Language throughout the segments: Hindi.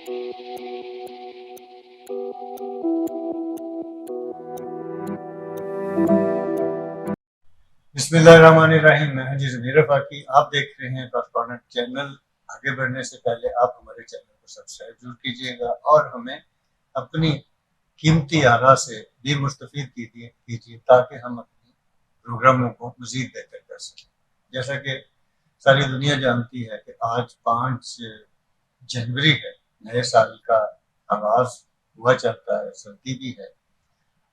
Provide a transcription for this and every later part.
बिस्मिल्लाहिर्रहमानिर्रहीम। मैं हाजी ज़मीर फाकी। आप देख रहे हैं कॉरेस्पॉन्डेंट चैनल। आगे बढ़ने से पहले आप हमारे चैनल को सब्सक्राइब जरूर कीजिएगा और हमें अपनी कीमती आरा से भी मुस्तफ़ीद कीजिए ताकि हम अपने प्रोग्रामों को मज़ीद बेहतर कर सकें। जैसा कि सारी दुनिया जानती है कि आज 5 जनवरी है, नए साल का आगाज़ हुआ चलता है, सर्दी भी है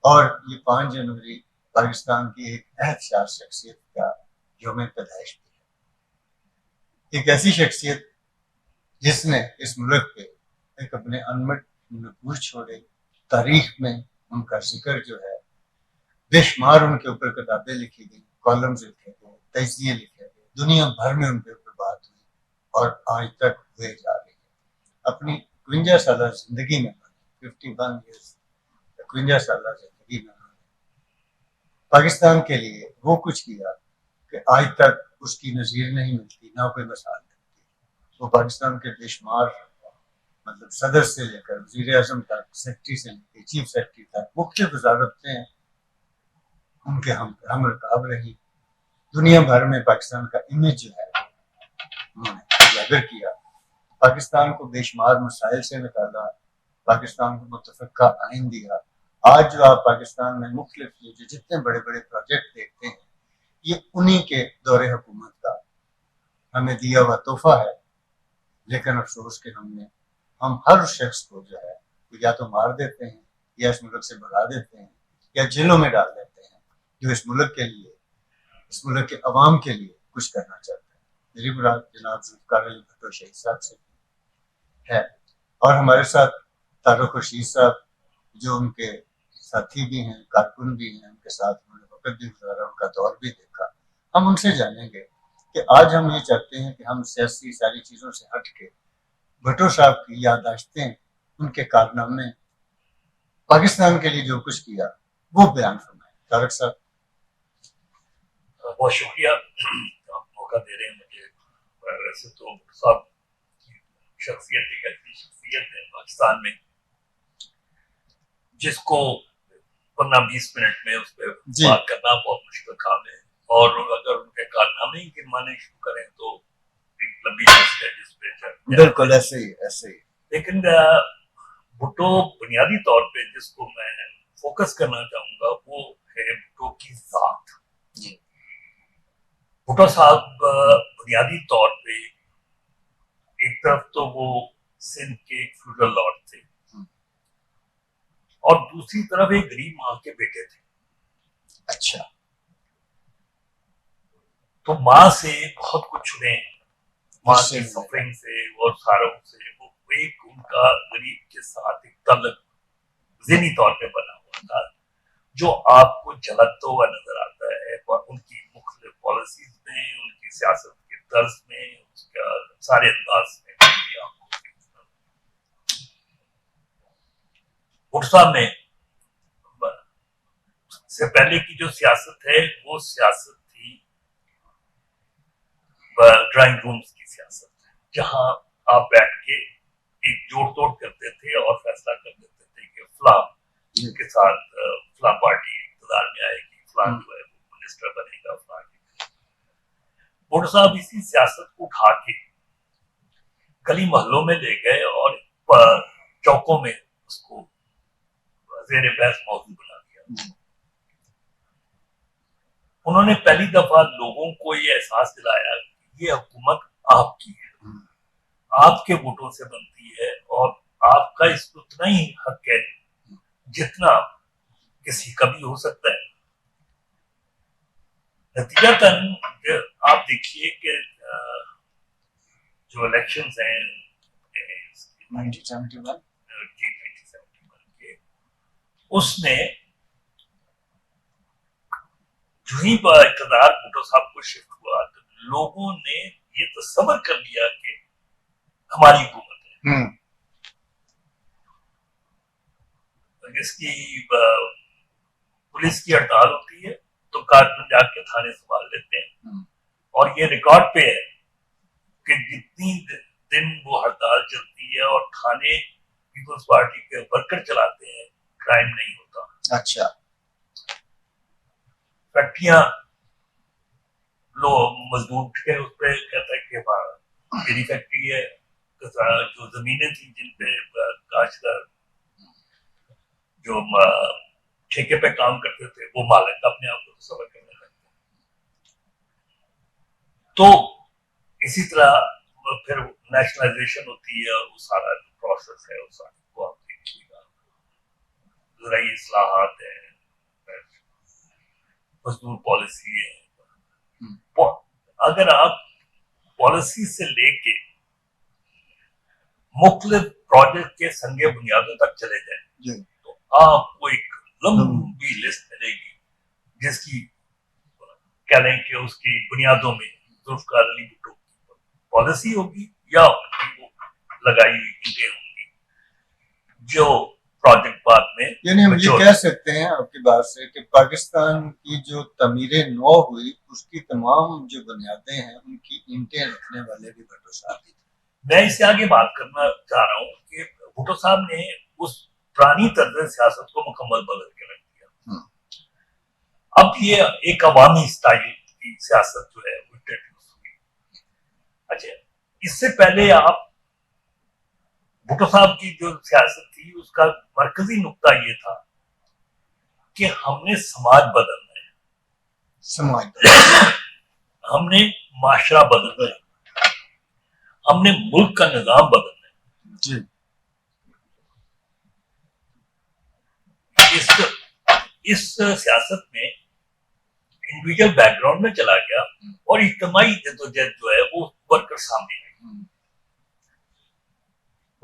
और ये 5 जनवरी पाकिस्तान की एक अहदशार शख्सियत का यौम पैदाइश भी है। एक ऐसी शख्सियत जिसने इस मुल्क पे एक अपने अनमट नफूज छोड़े। तारीख में उनका जिक्र जो है बेशुमार, उनके ऊपर किताबें लिखी गई, कॉलम्स लिखे गए, तजिए लिखे गए, दुनिया भर में उनके ऊपर बात हुई और आज तक हुए जा रही है। अपनी 51 साल जिंदगी में 51 ईयर्स 51 साल जिंदगी में पाकिस्तान के लिए वो कुछ किया कि आज तक उसकी नज़ीर नहीं मिलती, ना कोई मिसाल मिलती। वो पाकिस्तान के बेशुमार सदर से लेकर वज़ीर आज़म तक, सेक्रेटरी से लेकर चीफ सेक्रेटरी तक मुख्तलिफ वज़ारतें उनके हम रकाब रही। दुनिया भर में पाकिस्तान का इमेज जो है उन्होंने उजागर किया, पाकिस्तान को बेशुमार मसाइल से निकाला, पाकिस्तान को मुतफ़क्का आइन दिया। आज जो आप पाकिस्तान में मुख्तलिफ जो जितने बड़े बड़े प्रोजेक्ट देखते हैं, ये उन्हीं के दौरे हुकूमत का हमें दिया हुआ तोहफा है। लेकिन अफसोस के हम हर शख्स को जो है या तो मार देते हैं या इस मुल्क से भगा देते हैं या जेलों में डाल देते हैं, जो इस मुल्क के लिए, इस मुल्क के अवाम के लिए कुछ करना चाहते हैं। मेरी मुराद जनाब जुल्फ़िकार अली भुट्टो शहीद साहब से है और हमारे साथ तारुक रशीद साहब जो उनके साथी भी हैं, कारकुन भी हैं, उनके साथ उन्होंने वक्त भी गुजारा, उनका दौर भी देखा। हम उनसे जानेंगे कि आज हम ये चाहते हैं कि हम सियासी सारी चीज़ों से हट के भुट्टो साहब की याददाश्तें, उनके कारनामे, पाकिस्तान के लिए जो कुछ किया वो बयान फरमाएं। तारक साहब, बहुत शुक्रिया, आप मौका दे रहे हैं मुझे। वैसे तो साहब की शख्सियत एक ऐसी शख्सियत है पाकिस्तान में जिसको 15-20 मिनट में उस पर बात करना बहुत मुश्किल काम है, और अगर उनके कारनामे ही गिनवाने शुरू करें तो एक लंबी लिस्ट है जिस पे बिल्कुल ऐसे ही। लेकिन भुट्टो बुनियादी तौर पे जिसको मैं फोकस करना चाहूंगा वो है भुट्टो की जात। भुट्टो साहब बुनियादी तौर पे एक तरफ तो वो सिंध के फ्यूडल लॉर्ड थे और दूसरी तरफ एक गरीब माँ के बेटे थे। अच्छा, तो माँ से बहुत कुछ सुने, माँ की सफरिंग से और सारों से वो एक उनका गरीब के साथ एक तल्लुक ज़हनी तौर पे बना हुआ था जो आपको झलकता हुआ नजर आता है और उनकी मुख्तलिफ पॉलिसीज में, उनकी सियासत के तर्ज में, उसका सारे अंदाज में भुट्टो साहब ने से पहले की जो सियासत है वो सियासत थी ड्राइंग रूम्स की सियासत, जहां आप बैठ के एक जोड़ तोड़ करते थे और फैसला कर देते थे कि फलां के साथ फलां पार्टी इक़्तिदार में आएगी, फलां जो है वो मिनिस्टर बनेगा, फलां। भुट्टो साहब इसी सियासत को उठा के गली मोहल्लों में ले गए और चौकों में उसको ज़ेरे बहस मौजूद बना दिया। उन्होंने पहली दफा लोगों को ये एहसास दिलाया कि ये हुकूमत आपकी है, आपके वोटों से बनती है और आपका इस पर उतना ही हक है जितना किसी का भी हो सकता है। नतीजतन आप देखिए कि जो इलेक्शंस हैं 1971 के, उसमें जो ही इक़्तिदार भुट्टो साहब को शिफ्ट हुआ तो लोगों ने ये तस्वर कर लिया कि हमारी हुकूमत है। इसकी पुलिस की हड़ताल होती है तो कारकुन जाके थाने संभाल लेते हैं और ये रिकॉर्ड पे है कि जितनी दिन वो हड़ताल चलती है और खाने पीपल्स पार्टी के वर्कर चलाते हैं, क्राइम नहीं होता। अच्छा, फैक्ट्रियां लो मजदूर उठ के उस पर कहता है कि मेरी फैक्ट्री है, जो जमीनें थी जिन पे काश्तकार जो ठेके पे काम करते थे वो मालिक अपने आप को तस्वर करने लगते। तो इसी तरह फिर नेशनलाइजेशन होती है और वो सारा जो प्रोसेस है उस को आप देखिएगा, ज़राई इस्लाहात है, मजदूर पॉलिसी है। अगर आप पॉलिसी से लेके मुख्तलिफ प्रोजेक्ट के संगे बुनियादों तक चले जाए तो आपको एक लंबी लिस्ट मिलेगी जिसकी कह लें कि उसकी बुनियादों में जुल्फ़िकार अली भुट्टो की पॉलिसी होगी या लगाई हुई ईंटें होंगी जो प्रोजेक्ट बाद में, यानी हम ये कह सकते हैं आपकी बात से कि पाकिस्तान की जो तमीर नौ हुई उसकी तमाम जो बुनियादें हैं उनकी ईंटें रखने वाले भी भुट्टो साहब ही थे। मैं इससे आगे बात करना चाह रहा हूँ कि भुट्टो साहब ने उस पुरानी तर्ज सियासत को मुकम्मल बदल के रख दिया। अब ये एक अवामी स्टाइल की सियासत जो है वो इंट्रोड्यूस हुई। अच्छा, इससे पहले आप भुट्टो साहब की जो सियासत थी उसका मरकजी नुक्ता ये था कि हमने समाज बदलना है, समाज हमने माशरा बदलना है, हमने मुल्क का निजाम बदलना है जी। इस सियासत में इंडिविजुअल बैकग्राउंड में चला गया और इज्तिमाई जद्दोजहद जो है वो वर्कर सामने आई।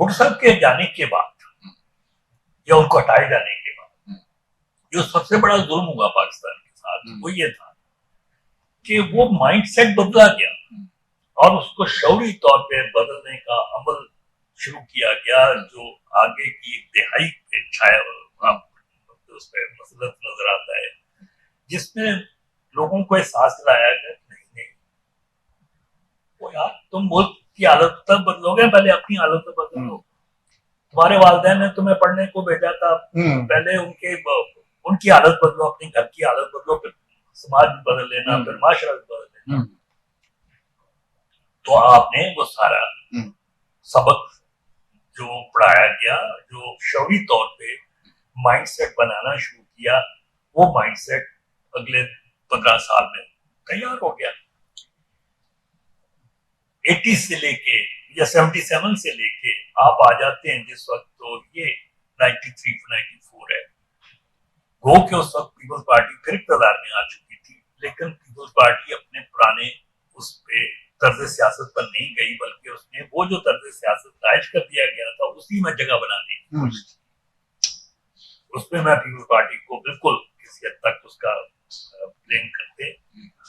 भुट्टो साहब के जाने के बाद या उनको हटाए जाने के बाद जो सबसे बड़ा जुल्म हुआ पाकिस्तान के साथ वो ये था कि वो माइंडसेट बदला गया और उसको शौरी तौर पे बदलने का अमल शुरू किया गया जो आगे की एक दिहाई पे छाया उस पर मसलत नजर आता है, जिसमें लोगों को एहसास दिलाया कि नहीं वो यार तुम मुल्क की हालत तब बदलोगे, पहले अपनी हालत तो बदलो। तुम्हारे वालिदैन ने तुम्हें पढ़ने को भेजा था, पहले उनकी हालत बदलो, अपने घर की हालत बदलो, फिर समाज भी बदल लेना, फिर माशरा भी बदल लेना। तो आपने वो सारा सबक जो पढ़ाया गया, जो शौरी तौर पे माइंडसेट बनाना शुरू किया, वो माइंडसेट अगले 15 साल में तैयार हो गया। 80 से लेके या 77 से लेके आप आ जाते हैं जिस वक्त, तो ये 93-94 है। गो के उस वक्त पीपल्स पार्टी फिर इक़्तिदार में आ चुकी थी, लेकिन पीपल्स पार्टी अपने पुराने उस पे तर्ज सियासत पर नहीं गई, बल्कि उसने वो जो तर्ज सियासत राइज कर दिया गया था उसी में जगह बनाने की कोशिश की। उसमें मैं पीपल्स पार्टी को बिल्कुल किसी हद तक उसका ब्लेम करते,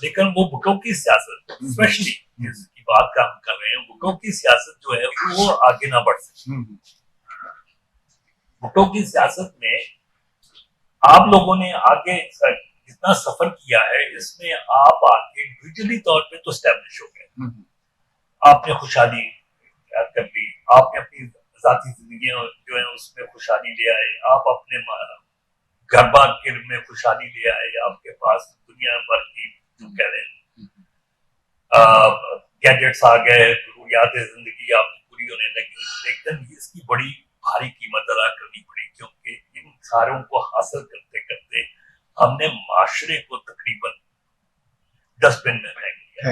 लेकिन वो भुट्टो की सियासत स्पेशली जिसकी बात का हम कर रहे हैं, भुट्टो की सियासत जो है वो आगे ना बढ़ सके। भुट्टो की सियासत में आप लोगों ने आगे जितना सफर किया है इसमें आप आगे इंडिविजुअली तौर पे तो स्टैब्लिश हो गए, आपने खुशहाली कर ली, आपने अपनी जाती जिंदगी जो है उसमें खुशहाली ले आए, आप अपने घर बार के में खुशहाली ले आए, आपके पास दुनिया भर की जो कह रहे हैं गैजेट्स आ गए, जरूरियात जिंदगी आपकी पूरी होने लगी, लेकिन इसकी बड़ी भारी कीमत अदा करनी पड़ी क्योंकि इन सारों को हासिल करते करते हमने माशरे को तकरीबन डस्टबिन में फेंक दिया।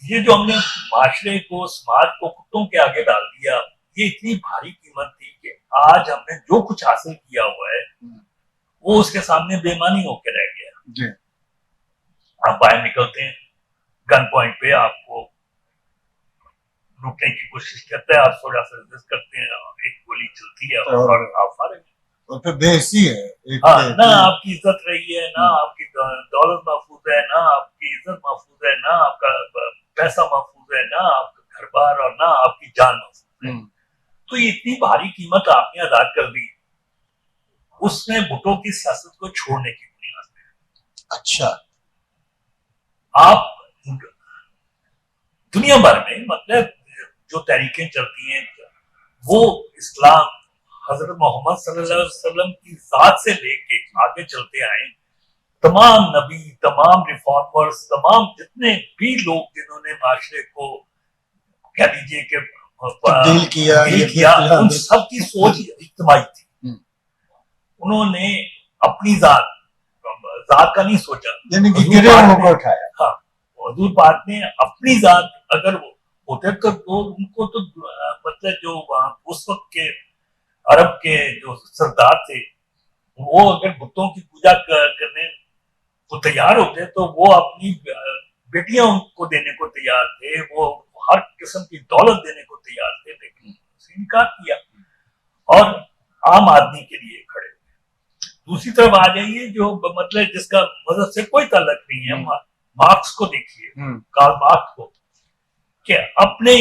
ये जो हमने माशरे को, समाज को कुत्तों के आगे डाल दिया, ये इतनी भारी कीमत थी कि आज हमने जो कुछ हासिल किया हुआ है वो उसके सामने बेमानी होकर रह गया। आप बाहर निकलते हैं, गन पॉइंट पे आपको लूटने की कोशिश करते हैं, आप थोड़ा सा रेजिस्ट करते हैं, एक गोली चलती है और आप फारिग और फिर बेइज्जती है ना आपकी इज्जत रही है, ना आपकी दौलत महफूज है, ना आपकी इज्जत महफूज है, ना आपका पैसा महफूज है, ना आपका घर बार और ना आपकी जान महफूज है। तो ये इतनी भारी कीमत आपने अदा कर दी उसने भुट्टो की सियासत को छोड़ने की बुनियाद पे। अच्छा, आप दुनिया भर में मतलब जो तहरीकें चलती हैं वो इस्लाम हजरत मोहम्मद सल्लल्लाहु अलैहि वसल्लम की जात से लेके आगे चलते आए। तमाम नबी, तमाम रिफॉर्मर्स, तमाम जितने भी लोग जिन्होंने माशरे को कह लीजिए कि तब्दील किया, उन सब की सोच इज्तिमाई थी। उन्होंने अपनी जात का नहीं सोचा, यानी कि गिरेहों को उठाया। हाँ, हुजूर पाक ने अपनी जात अगर होते तो उनको तो मतलब जो उस वक्त के अरब के जो सरदार थे वो अगर बुतों की पूजा करने को तैयार होते तो वो अपनी बेटियां उनको देने को तैयार थे, वो हर किस्म की दौलत देने को तैयार थे, लेकिन उसने इनकार किया और आम आदमी के लिए खड़े हुए। दूसरी तरफ आ जाइए जो मतलब जिसका मजहब से कोई ताल्लुक नहीं है, मार्क्स को देखिए, कार्ल मार्क्स को, कि अपने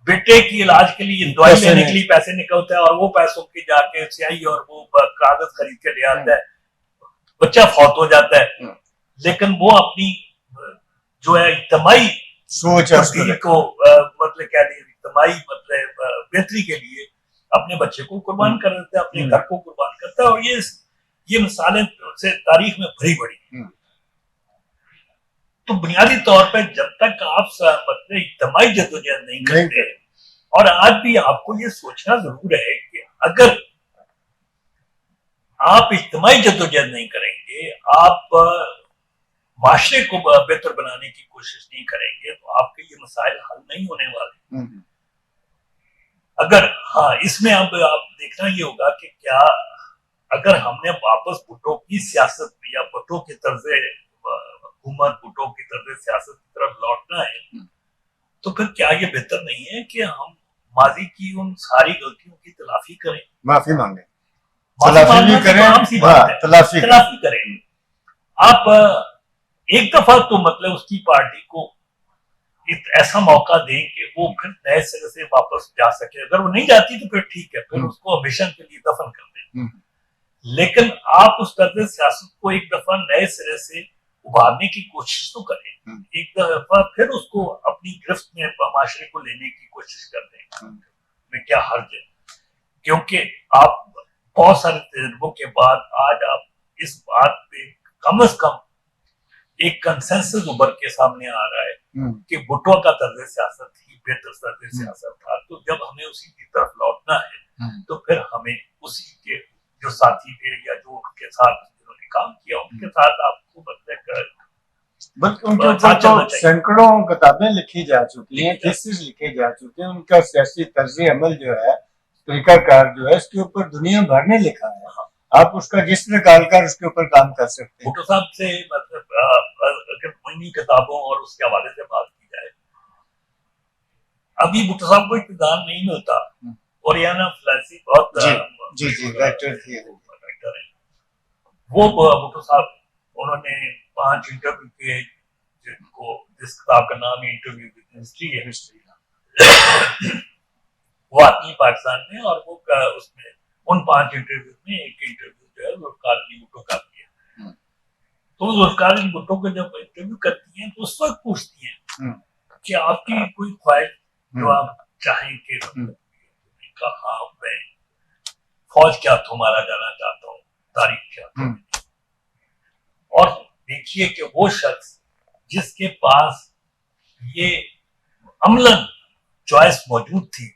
बेटे की इलाज के लिए दवाई लेने के लिए पैसे निकलते हैं और वो पैसों की जाके स्याही और वो कागज खरीद के ले आता है, बच्चा फौत हो जाता है, लेकिन वो अपनी जो है इज्तिमाई सोच को मतलब क्या इज्तिमाई मतलब बेहतरी के लिए अपने बच्चे को कुर्बान कर देता है, अपने घर को कुर्बान करता है। और ये मिसालें से तारीख में भरी पड़ी। तो बुनियादी तौर पर जब तक आप मतलब इज्तिमाई जद्दोजहद नहीं करते, और आज भी आपको ये सोचना जरूर है कि अगर आप इज्तिमाई जद्दोजहद नहीं करेंगे, आप माशरे को बेहतर बनाने की कोशिश नहीं करेंगे, तो आपके ये मसाइल हल नहीं होने वाले। अगर हाँ, इसमें अब आप देखना ये होगा कि क्या अगर हमने वापस भुट्टो की सियासत या भुट्टो के तर्जे हुकूमत, भुट्टो की तर्जे सियासत की तरफ लौटना है, तो फिर क्या ये बेहतर नहीं है कि हम माजी की उन सारी गलतियों की तलाफी करें, माफी मांगे, तलाफी भी करें, तलाफी करें। आप एक दफा तो मतलब उसकी पार्टी को एक ऐसा मौका दें कि वो फिर नए सिरे से वापस जा सके। अगर वो नहीं जाती तो फिर ठीक है, फिर उसको हमेशा के लिए दफन कर दें। लेकिन आप उस तर्ज सियासत को एक दफा नए सिरे से उभारने की कोशिश तो करें, एक दफा फिर उसको अपनी गिरफ्त में माशरे को लेने की कोशिश कर दें, में क्या हर्ज है। क्योंकि आप बहुत सारे तजुर्बों के बाद आज आप इस बात पे कम से कम एक कंसेंसस उभर के सामने आ रहा है कि भुट्टो का तर्ज सियासत ही बेहतर तर्ज सियासत था। तो जब हमें उसी की तरफ लौटना है तो फिर हमें उसी के जो साथी थे या जो उनके साथ जिन्होंने काम किया उनके साथ आपको बल्कि उनके ऊपर तो सैकड़ों किताबें लिखी जा चुकी हैं, थीसिस लिखे जा चुके हैं, उनका सियासी तर्ज अमल जो है, तरीकाकार जो है, इसके ऊपर दुनिया भर ने लिखा है। आप उसका जिस निकाल कर उसके ऊपर काम कर सकते हैं। भुट्टो साहब से मतलब अगर इन्हीं किताबों और उसके हवाले से बात की जाए, अभी भुट्टो साहब को इत्मीनान नहीं मिलता। और याना फ्लैसी बहुत राइटर थे, वो भुट्टो साहब उन्होंने 5 इंटरव्यू किए, जिनको जिस किताब का नाम है इंटरव्यू विद हिस्ट्री है, वो आती है पाकिस्तान में, और वो उसमें उन 5 इंटरव्यू में एक इंटरव्यू जो है जुल्फकार अली भुट्टो का किया। तो जुल्फकार अली भुट्टो को जब इंटरव्यू करती हैं तो उस वक्त पूछती हैं कि आपकी कोई ख्वाहिश जो आप चाहें कि कहा मैं फौज क्या तुम्हारा जाना चाहता हूँ, तारीख क्या। और देखिए कि वो शख्स जिसके पास ये अमलन चॉइस मौजूद थी,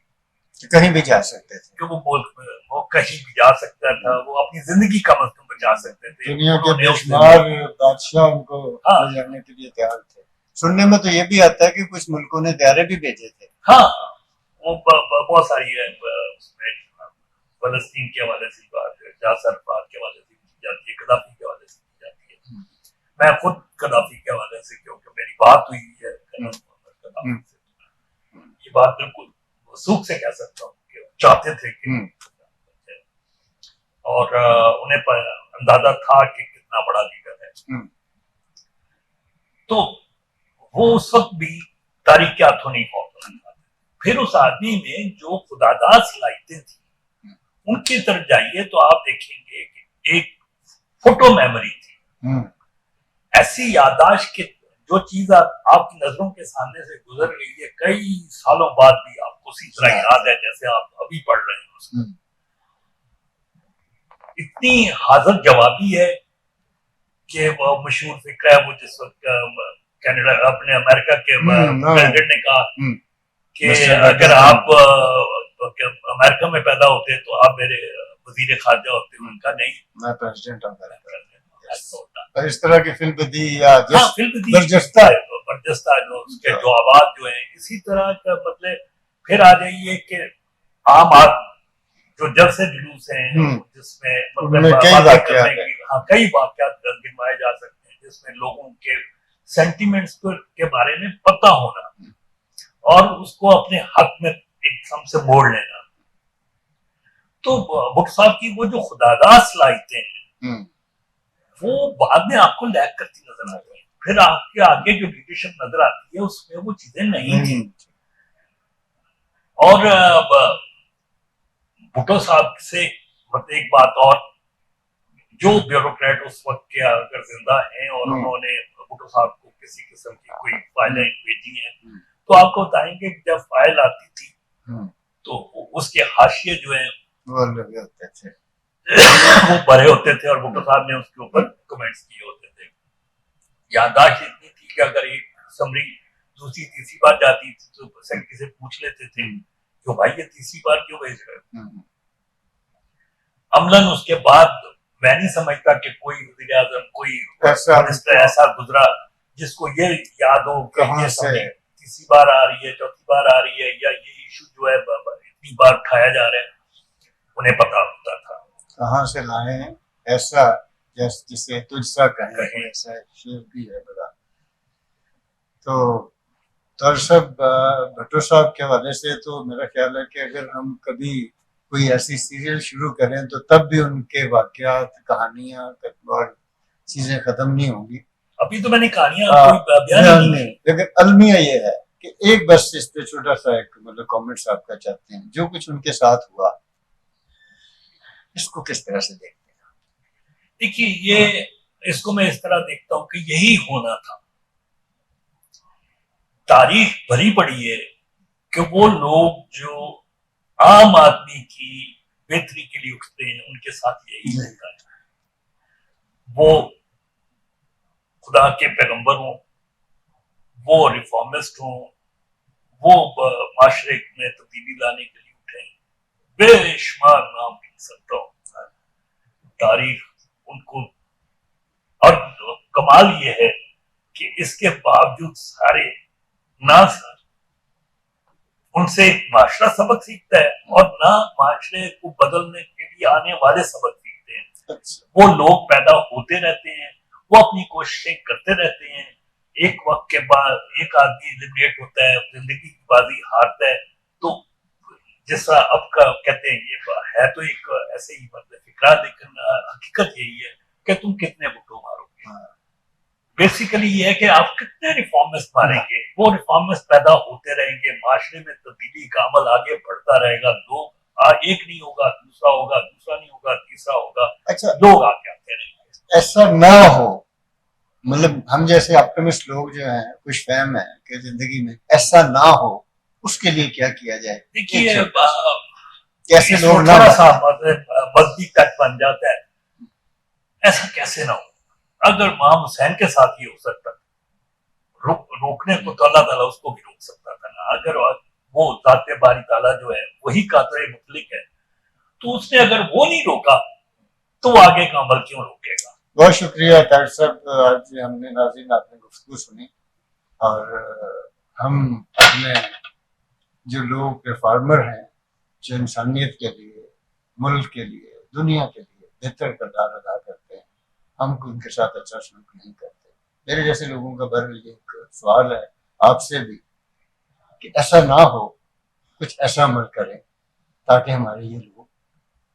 कहीं भी जा सकते थे, कि वो मुल्क में वो कहीं भी जा सकता था, वो अपनी जिंदगी कम से कम बचा सकते थे। दुनिया के बेशुमार बादशाह उनको ले जाने के लिए तैयार थे। सुनने में तो ये भी आता है कि कुछ मुल्कों ने तैयारे भी भेजे थे। हाँ, वो बहुत सारी है उसमें, फलस्तीन के हवाले से बात है, यासर अरफात के हवाले से की जाती है, कदाफी के हवाले से की जाती है। मैं खुद कदाफी के हवाले से, क्योंकि मेरी बात हुई है कदाफी से, ये बात बिल्कुल सूख से कह सकता हूँ कि चाहते थे कि और उन्हें अंदाजा था कि कितना बड़ा लीडर है। तो वो उस वक्त भी तारीख के हाथों नहीं पहुंचना चाहते। फिर उस आदमी में जो खुदादार सलाहियतें थी उनकी तरफ जाइए तो आप देखेंगे कि एक फोटो मेमोरी थी, ऐसी याददाश्त के जो चीज आपकी नजरों के सामने से गुजर गई है कई सालों बाद भी आपको उसी तरह याद है जैसे आप अभी पढ़ रहे हैं उसको। इतनी हाजिर जवाबी है कि वो मशहूर फिक्र है वो जिस वक्त कनाडा अपने अमेरिका के प्रेसिडेंट ने कहा कि अगर आप अमेरिका में पैदा होते तो आप मेरे वजीर खारजा होते। उनका नहीं, मैं प्रेसिडेंट और इस तरह की फिल्म दी या फिल्म दी बरजस्ता जो उसके जो आवाज जो है इसी तरह का मतलब। फिर आ जाइए कि आम आदमी जो जब से जुलूस है जिसमें मतलब कई वाकयात गिनवाए जा सकते हैं जिसमें लोगों के सेंटिमेंट्स के बारे में पता होना और उसको अपने हक में एकदम से मोड़ लेना। तो भुट्टो साहब की वो जो खुदादार सलाहितें हैं वो बाद में आपको लैग करती नजर आती है। फिर आपके आगे जो लीडरशिप नजर आती है उसमें वो चीजें नहीं थी। और भुट्टो साहब से मतलब एक बात और, जो ब्यूरोक्रेट उस वक्त के अगर जिंदा हैं और उन्होंने भुट्टो साहब को किसी किस्म की कोई फाइलें भेजी हैं तो आपको बताएंगे कि जब फाइल आती थी तो उसके हाशिए जो है वो भरे होते थे और भुट्टो साहब ने उसके ऊपर कमेंट्स किए होते थे। याददाश्त इतनी थी कि अगर एक समरी दूसरी तीसरी बार जाती थी तो सेक्रेटरी से पूछ लेते थे कि भाई ये तीसरी बार क्यों भेज रहे। अमलन उसके बाद मैं नहीं समझता कि कोई वज़ीर आज़म कोई ऐसा गुजरा जिसको ये याद हो कि ये समरी तीसरी बार आ रही है, चौथी बार आ रही है या ये इशू जो है इतनी बार उठाया जा रहा है। उन्हें पता होता था कहाँ से लाए हैं ऐसा जिसे तुझसा कहें ऐसा शेर भी है बड़ा। तो दरअसल भुट्टो साहब के हवाले से तो मेरा ख्याल है कि अगर हम कभी कोई ऐसी सीरियल शुरू करें तो तब भी उनके वाकयात कहानियां और चीजें खत्म नहीं होंगी। अभी तो मैंने कहानियां बयान नहीं, लेकिन अलमिया ये है कि एक बस इस पे छोटा सा एक मतलब कमेंट्स आपका चाहते हैं जो कुछ उनके साथ हुआ इसको किस तरह से देखते हैं। देखिए ये इसको मैं इस तरह देखता हूँ कि यही होना था। तारीख भरी पड़ी है कि वो लोग जो आम आदमी की बेहतरी के लिए उठते हैं उनके साथ यही होता है। वो खुदा के पैगंबर हों, वो रिफॉर्मिस्ट हों, वो माशरे में तब्दीली लाने के लिए उठे, बेशुमार नाम गिन सकता हूँ। तारीख उनको, और कमाल ये है कि इसके बावजूद सारे ना उनसे माशरा सबक सीखता है और ना माशरे को बदलने के लिए आने वाले सबक सीखते हैं। वो लोग पैदा होते रहते हैं, वो अपनी कोशिशें करते रहते हैं। एक वक्त के बाद एक आदमी एलिमिनेट होता है, जिंदगी की बाजी हारता है। तो जैसा अब का कहते हैं ये है तो एक ऐसे ही मतलब फिक्रा, लेकिन हकीकत यही है कि तुम कितने भुट्टो मारोगे। बेसिकली ये है कि आप कितने रिफॉर्मिस्ट मारेंगे। वो रिफॉर्मिस्ट पैदा होते रहेंगे, माशरे में तब्दीली का अमल आगे बढ़ता रहेगा। लोग एक नहीं होगा, दूसरा होगा, दूसरा नहीं होगा, तीसरा होगा। अच्छा, लोग आगे आते रहेंगे। ऐसा ना हो, मतलब हम जैसे ऑप्टिमिस्ट लोग जो हैं खुश फहम है कि जिंदगी में ऐसा ना हो, उसके लिए क्या किया जाए। देखिए कैसे लोग थोड़ा सा मजबूती तक बन जाता है, ऐसा कैसे ना हो। अगर इमाम हुसैन के साथ ही हो सकता रोकने को तो अल्लाह ताला उसको भी रोक सकता था ना। अगर वो जाते बारी ताला जो है वही कादर मुतलिक है तो उसने अगर वो नहीं रोका तो आगे का अमल क्यों रोकेगा। बहुत शुक्रिया तार साहब, आज हमने नाज़रीन आपने गुफ्तगू सुनी और हम अपने जो लोग रिफॉर्मर हैं जो इंसानियत के लिए, मुल्क के लिए, दुनिया के लिए बेहतर किरदार अदा करते हैं, हम उनके साथ अच्छा सलूक नहीं करते। मेरे जैसे लोगों का बहरहाल ये एक सवाल है आपसे भी कि ऐसा ना हो, कुछ ऐसा अमल करें ताकि हमारे ये लोग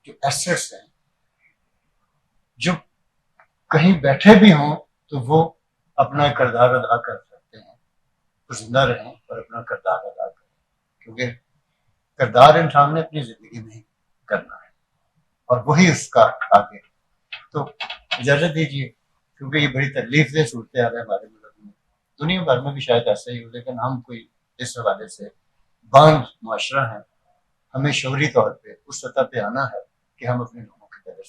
जो एसेट्स हैं जो कहीं बैठे भी हों तो वो अपना किरदार अदा कर सकते हैं, तो जिंदा रहें और अपना किरदार अदा करें, क्योंकि किरदार इंसान ने अपनी जिंदगी में करना है और वही उसका आगे। तो इजाजत दीजिए, क्योंकि ये बड़ी तकलीफ से सूरत हाल है हमारे मुल्क में दुनिया भर में भी शायद ऐसा ही हो, लेकिन हम कोई इस हवाले से बांध मुआशरा है, हमें शौरी तौर पे उस सतह पे आना है कि हम अपने लोगों की कदर